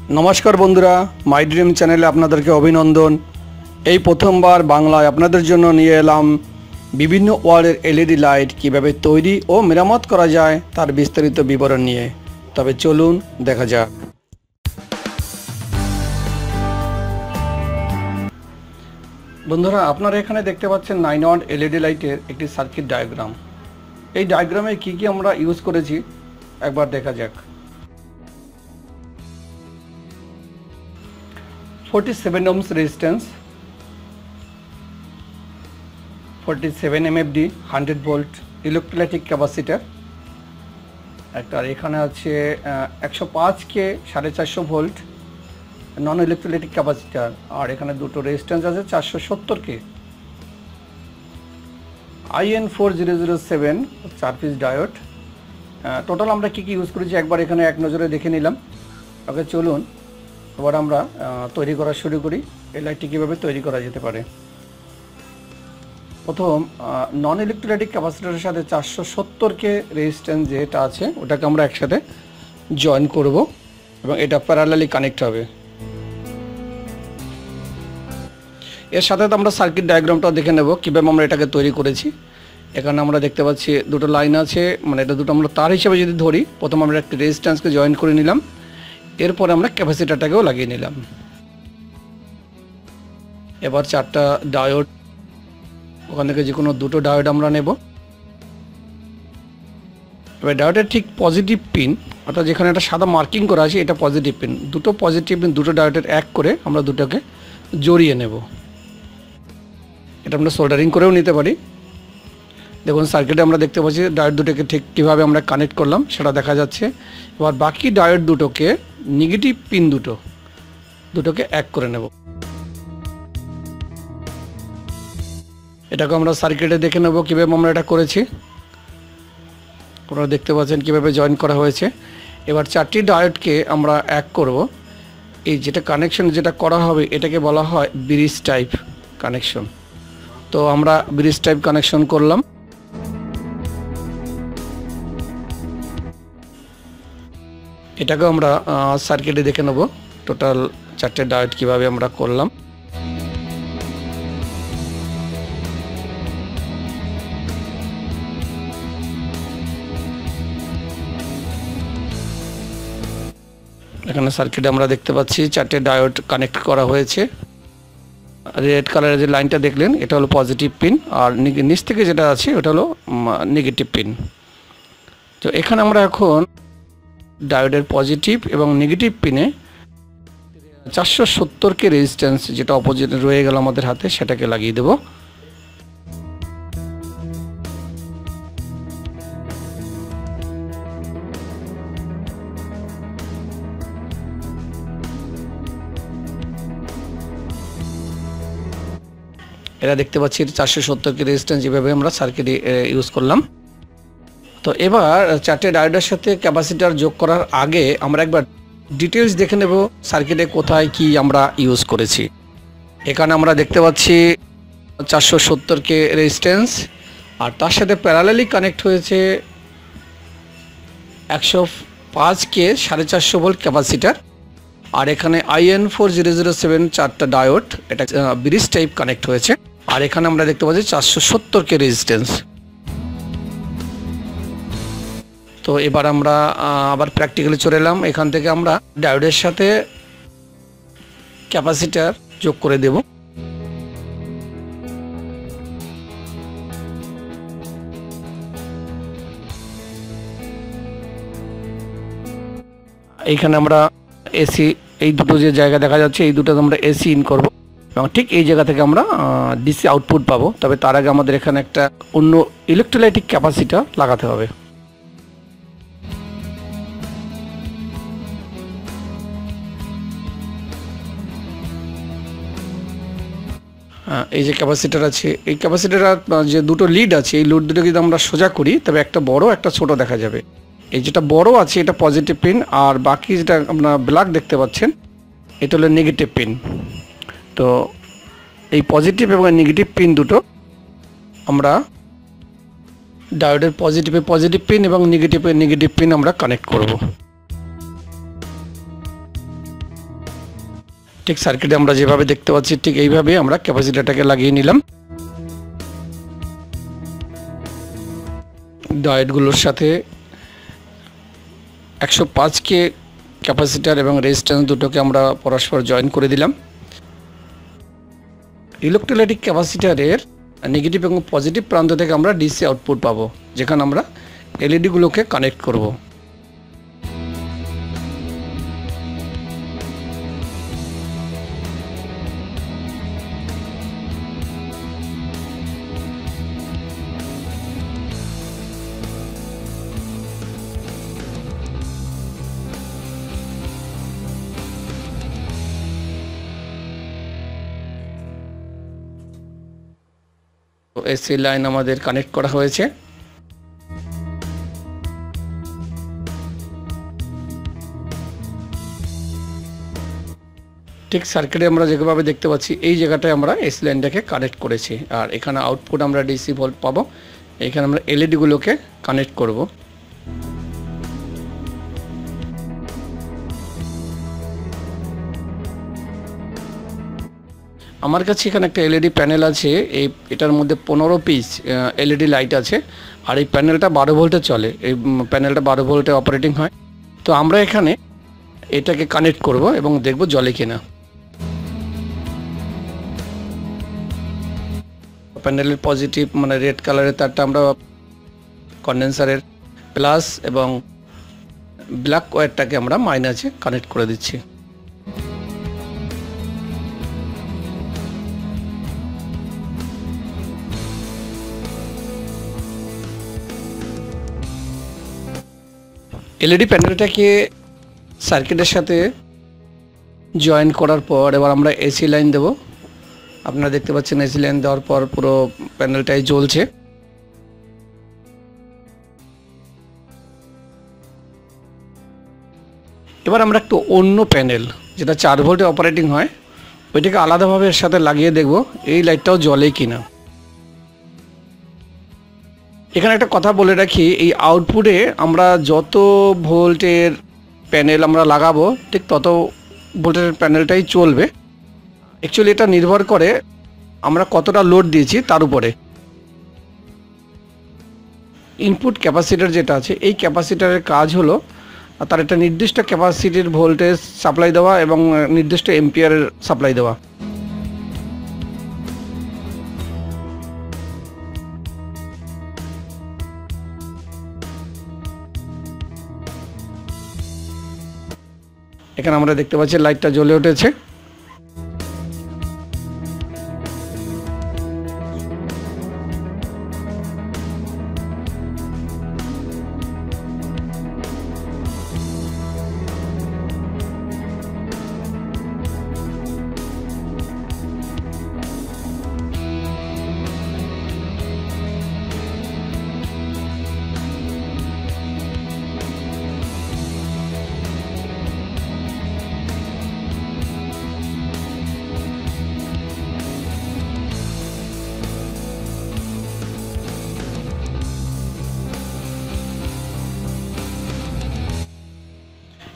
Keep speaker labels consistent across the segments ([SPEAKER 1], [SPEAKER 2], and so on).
[SPEAKER 1] नमस्कार बंधुरा my dream चैनेले आपनादेरके अभिनंदन। এই প্রথমবার বাংলায় আপনাদের জন্য নিয়ে এলাম বিভিন্ন ওয়ালের এলইডি লাইট কিভাবে তৈরি ও মেরামত করা যায় তার বিস্তারিত বিবরণ নিয়ে। তবে চলুন দেখা যাক। বন্ধুরা আপনারা এখানে দেখতে পাচ্ছেন 9 ওয়াট এলইডি লাইটের একটি সার্কিট ডায়াগ্রাম। এই ডায়াগ্রামে কি কি আমরা ইউজ করেছি একবার দেখা যাক। 47 ohms resistance, 47 MFD 100 volt electrolytic capacitor একটা, আর এখানে আছে 105 কে 450 ভোল্ট নন ইলেকট্রোলাইটিক ক্যাপাসিটর, আর এখানে দুটো রেজিস্ট্যান্স আছে 470 কে। IN4007 4 piece diode. টোটাল আমরা কি কি ইউজ করেছি একবার এখানে এক নজরে দেখে নিলাম। ওকে চলুন এবার আমরা তৈরি করা শুরু করি। এই লাইটটি কীভাবে তৈরি করা যেতে পারে। প্রথম নন ইলেকট্রোলাইটিক ক্যাপাসিটরের সাথে 470 কে রেজিস্ট্যান্স যেটা আছে ওটাকে আমরা একসাথে জয়েন করব এবং এটা প্যারালালি কানেক্ট হবে। এর সাথে আমরা সার্কিট ডায়াগ্রামটা দেখে নেব কীভাবে আমরা এটাকে তৈরি করেছি। এখানে আমরা দেখতে পাচ্ছি দুটো লাইন আছে, মানে এটা দুটো আমরা তার হিসেবে যদি ধরি, প্রথম আমরা একটা রেজিস্ট্যান্সকে জয়েন করে নিলাম, এরপর আমরা ক্যাপাসিটরটাকেও লাগিয়ে নিলাম। এবার 4টা ডায়োড, ওখান থেকে যে কোনো দুটো ডায়োড আমরা নেব। এবার ডায়োডের ঠিক পজিটিভ পিন, অর্থাৎ যেখানে একটা সাদা মার্কিং করা আছে এটা পজিটিভ পিন, দুটো পজিটিভ পিন দুটো ডায়োডের এক করে আমরা দুটোকে জড়িয়ে নেব। এটা আমরা সোল্ডারিং করেও নিতে পারি। দেখুন সার্কিটে আমরা দেখতে পাচ্ছি ডায়োড দুটোকে ঠিক কীভাবে আমরা কানেক্ট করলাম সেটা দেখা যাচ্ছে। এবার বাকি ডায়োড দুটোকে নেগেটিভ পিন দুটোকে এক করে নেব। এটাকে আমরা সার্কিটে দেখে নেব কীভাবে আমরা এটা করেছি। আপনারা দেখতে পাচ্ছেন কীভাবে জয়েন করা হয়েছে। এবার 4টি ডায়োডকে আমরা এক করব। এই যেটা কানেকশন যেটা করা হবে এটাকে বলা হয় ব্রিজ টাইপ কানেকশন। তো আমরা ব্রিজ টাইপ কানেকশন করলাম। এটাকে আমরা সার্কিটে দেখে নেব টোটাল 4টে ডায়োড কীভাবে আমরা করলাম। এখানে সার্কিটে আমরা দেখতে পাচ্ছি 4টে ডায়োড কানেক্ট করা হয়েছে। রেড কালারের যে লাইনটা দেখলেন এটা হলো পজিটিভ পিন, আর নিচ থেকে যেটা আছে ওটা হলো নেগেটিভ পিন। তো এখানে আমরা এখন ডায়োডের পজিটিভ এবং নেগেটিভ পিনে 470 কে রেজিস্ট্যান্স যেটা অপোজিটে রয়ে গেল আমাদের হাতে সেটাকে লাগিয়ে দেব। এটা দেখতে পাচ্ছি 470 কে রেজিস্ট্যান্স যেভাবে আমরা সার্কিটে ইউজ করলাম। তো এবার 4টে ডায়োডের সাথে ক্যাপাসিটর যোগ করার আগে আমরা একবার ডিটেলস দেখে নেব সার্কিটে কোথায় কি আমরা ইউজ করেছি। এখানে আমরা দেখতে পাচ্ছি 470 কে রেজিস্ট্যান্স, আর তার সাথে প্যারালালি কানেক্ট হয়েছে 105 কে 450 ভোল্ট ক্যাপাসিটর, আর এখানে IN4007 4টা ডায়োড, এটা ব্রিজ টাইপ কানেক্ট হয়েছে, আর এখানে আমরা দেখতে পাচ্ছি 470 কে রেজিস্ট্যান্স। তো এবার আমরা আবার প্র্যাকটিক্যালি চলে এলাম। এখান থেকে আমরা ডায়োডের সাথে ক্যাপাসিটর যোগ করে দেব। এইখানে আমরা এসি, এই দুটো যে জায়গা দেখা যাচ্ছে এই দুটো আমরা এসি ইন করব এবং ঠিক এই জায়গা থেকে আমরা ডিসি আউটপুট পাবো। তবে তার আগে আমাদের এখানে একটা অন্য ইলেকট্রোলাইটিক ক্যাপাসিটর লাগাতে হবে। এই যে ক্যাপাসিটর আছে, এই ক্যাপাসিটর যে দুটো লিড আছে এই লিড দুটো যদি আমরা সোজা করি তবে একটা বড় একটা ছোট দেখা যাবে। এই যেটা বড় আছে এটা পজিটিভ পিন, আর বাকি যেটা আপনারা ব্ল্যাক দেখতে পাচ্ছেন এটা হলো নেগেটিভ পিন। তো এই পজিটিভ এবং নেগেটিভ পিন দুটো আমরা ডায়োডের পজিটিভ পিন এবং নেগেটিভ পিন আমরা কানেক্ট করব। ঠিক সার্কিটে আমরা যেভাবে দেখতে পাচ্ছি ঠিক এইভাবে আমরা ক্যাপাসিটরটাকে লাগিয়ে নিলাম। ডায়োডগুলোর সাথে 105K ক্যাপাসিটর এবং রেজিস্ট্যান্স দুটোকে আমরা পরস্পর জয়েন করে দিলাম। ইলেকট্রোলাইটিক ক্যাপাসিটরের নেগেটিভ এবং পজিটিভ প্রান্ত থেকে আমরা ডিসি আউটপুট পাবো, যেখানে আমরা এলইডিগুলোকে কানেক্ট করব। এসি লাইন আমাদের কানেক্ট করা হয়েছে। ঠিক সার্কিটে আমরা যেভাবে দেখতে পাচ্ছি এই জায়গাটায় আমরা এসি লাইনটাকে কানেক্ট করেছি, আর এখানে আউটপুট আমরা ডিসি ভোল্ট পাবো। এখানে আমরা এলইডিগুলোকে কানেক্ট করব। আমার কাছে এখানে একটা এলইডি প্যানেল আছে। এটার মধ্যে 15 পিস এলইডি লাইট আছে, আর এই প্যানেলটা 12 ভোল্টে চলে। এই প্যানেলটা 12 ভোল্টে অপারেটিং হয়। তো আমরা এখানে এটাকে কানেক্ট করব এবং দেখব জ্বলে কিনা। প্যানেলের পজিটিভ মানে রেড কালারের তারটা আমরা কন্ডেন্সারের প্লাস এবং ব্ল্যাক ওয়্যারটাকে আমরা মাইনাসে কানেক্ট করে দিচ্ছি। এলইডি প্যানেলটাকে সার্কিটের সাথে জয়েন করার পর এবার আমরা এসি লাইন দেব। আপনারা দেখতে পাচ্ছেন এসি লাইন দেওয়ার পর পুরো প্যানেলটাই জ্বলছে। এবার আমরা একটু অন্য প্যানেল যেটা 4 ভোল্টে অপারেটিং হয় ওইটাকে আলাদাভাবে এর সাথে লাগিয়ে দেখব এই লাইটটাও জ্বলে কিনা। এখানে একটা কথা বলে রাখি, এই আউটপুটে আমরা যত ভোল্টের প্যানেল আমরা লাগাবো ঠিক তত ভোল্টের প্যানেলটাই চলবে। অ্যাকচুয়ালি এটা নির্ভর করে আমরা কতটা লোড দিয়েছি তার উপরে। ইনপুট ক্যাপাসিটর যেটা আছে এই ক্যাপাসিটরের কাজ হলো তার একটা নির্দিষ্ট ক্যাপাসিটির ভোল্টেজ সাপ্লাই দেওয়া এবং নির্দিষ্ট এম্পিয়ারের সাপ্লাই দেওয়া। এখানে আমরা দেখতে পাচ্ছি লাইটটা জ্বলে উঠেছে।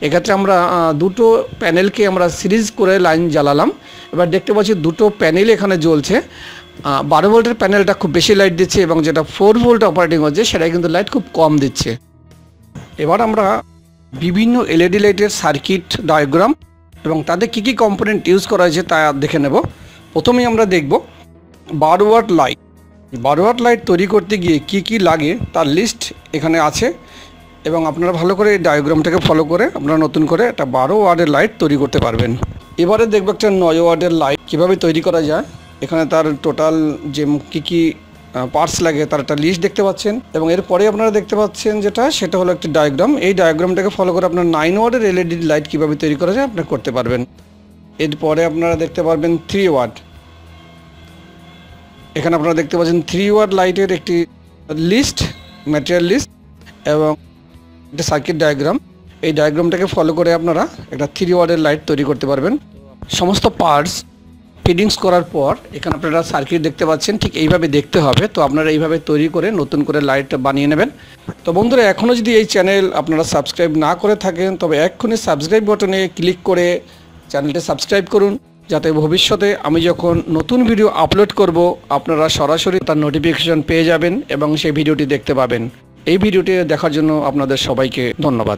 [SPEAKER 1] এক্ষেত্রে আমরা দুটো প্যানেলকে আমরা সিরিজ করে লাইন জ্বালালাম। এবার দেখতে পাচ্ছি দুটো প্যানেল এখানে জ্বলছে। 12 ভোল্টের প্যানেলটা খুব বেশি লাইট দিচ্ছে এবং যেটা 4 ভোল্ট অপারেটিং হচ্ছে সেটা কিন্তু লাইট খুব কম দিচ্ছে। এবার আমরা বিভিন্ন এলইডি লাইটের সার্কিট ডায়াগ্রাম এবং তাদের কী কী কম্পোনেন্ট ইউজ করা হয়েছে তা দেখে নেব। প্রথমেই আমরা দেখব 12 ওয়াট লাইট। 12 ওয়াট লাইট তৈরি করতে গিয়ে কি কি লাগে তার লিস্ট এখানে আছে এবং আপনারা ভালো করে এই ডায়াগ্রামটাকে ফলো করে আপনারা নতুন করে একটা 12 ওয়াটের লাইট তৈরি করতে পারবেন। এবারে দেখব একটা 9 ওয়াটের লাইট কীভাবে তৈরি করা যায়। এখানে তার টোটাল যে কী কী পার্টস লাগে তার একটা লিস্ট দেখতে পাচ্ছেন এবং এরপরে আপনারা দেখতে পাচ্ছেন সেটা হলো একটি ডায়াগ্রাম। এই ডায়াগ্রামটাকে ফলো করে আপনার 9 ওয়াটের এলইডি লাইট কীভাবে তৈরি করা যায় আপনারা করতে পারবেন। এরপরে আপনারা দেখতে পারবেন 3 ওয়াট। এখানে আপনারা দেখতে পাচ্ছেন 3 ওয়াট লাইটের একটি লিস্ট, ম্যাটেরিয়াল লিস্ট এবং একটা সার্কিট ডায়াগ্রাম। এই ডায়াগ্রামটাকে ফলো করে আপনারা একটা 3 ওয়াটের লাইট তৈরি করতে পারবেন। সমস্ত পার্টস ফিডিংস করার পর এখানে আপনারা সার্কিট দেখতে পাচ্ছেন, ঠিক এইভাবে দেখতে হবে। তো আপনারা এইভাবে তৈরি করে নতুন করে লাইট বানিয়ে নেবেন। তো বন্ধুরা, এখনও যদি এই চ্যানেল আপনারা সাবস্ক্রাইব না করে থাকেন তবে এক্ষুনি সাবস্ক্রাইব বাটনে ক্লিক করে চ্যানেলটি সাবস্ক্রাইব করুন, যাতে ভবিষ্যতে আমি যখন নতুন ভিডিও আপলোড করব আপনারা সরাসরি তার নোটিফিকেশন পেয়ে যাবেন এবং সেই ভিডিওটি দেখতে পাবেন। এই ভিডিওটি দেখার জন্য আপনাদের সবাইকে ধন্যবাদ।